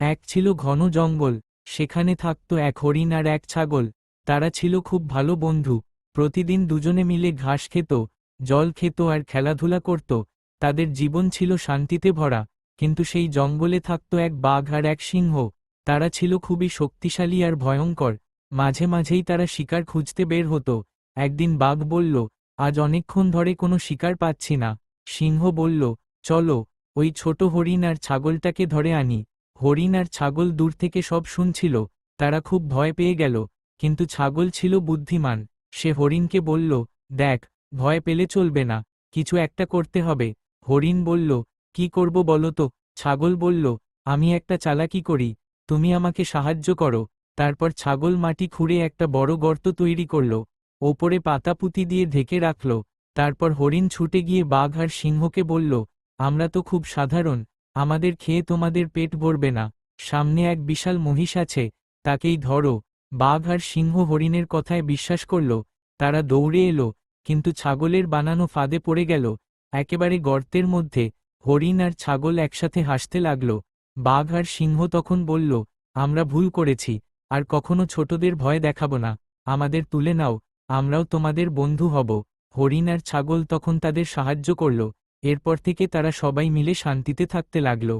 এক ছিল ঘন জঙ্গল, সেখানে থাকত এক হরিণ আর এক ছাগল। তারা ছিল খুব ভালো বন্ধু। প্রতিদিন দুজনে মিলে ঘাস খেত, জল খেত আর খেলাধুলা করত। তাদের জীবন ছিল শান্তিতে ভরা। কিন্তু সেই জঙ্গলে থাকত এক বাঘ আর এক সিংহ। তারা ছিল খুবই শক্তিশালী আর ভয়ঙ্কর। মাঝে মাঝেই তারা শিকার খুঁজতে বের হতো। একদিন বাঘ বলল, আজ অনেকক্ষণ ধরে কোনো শিকার পাচ্ছি না। সিংহ বলল, চলো, ওই ছোট হরিণ আর ছাগলটাকে ধরে আনি। হরিণ আর ছাগল দূর থেকে সব শুনছিল। তারা খুব ভয় পেয়ে গেল। কিন্তু ছাগল ছিল বুদ্ধিমান। সে হরিণকে বলল, দেখ, ভয় পেলে চলবে না, কিছু একটা করতে হবে। হরিণ বলল, কি করব বলো তো? ছাগল বলল, আমি একটা চালাকি করি, তুমি আমাকে সাহায্য করো। তারপর ছাগল মাটি খুঁড়ে একটা বড় গর্ত তৈরি করল, ওপরে পাতা পুঁতি দিয়ে ঢেকে রাখল। তারপর হরিণ ছুটে গিয়ে বাঘ আর সিংহকে বলল, আমরা তো খুব সাধারণ, আমাদের খেয়ে তোমাদের পেট ভরবে না। সামনে এক বিশাল মহিষ আছে, তাকেই ধরো। বাঘ আর সিংহ হরিণের কথায় বিশ্বাস করল। তারা দৌড়ে এলো, কিন্তু ছাগলের বানানো ফাঁদে পড়ে গেল, একেবারে গর্তের মধ্যে। হরিণ আর ছাগল একসাথে হাসতে লাগল। বাঘ আর সিংহ তখন বলল, আমরা ভুল করেছি, আর কখনো ছোটদের ভয় দেখাবো না, আমাদের তুলে নাও, আমরাও তোমাদের বন্ধু হব। হরিণ আর ছাগল তখন তাদের সাহায্য করল। এরপর থেকে তারা সবাই মিলে শান্তিতে থাকতে লাগল।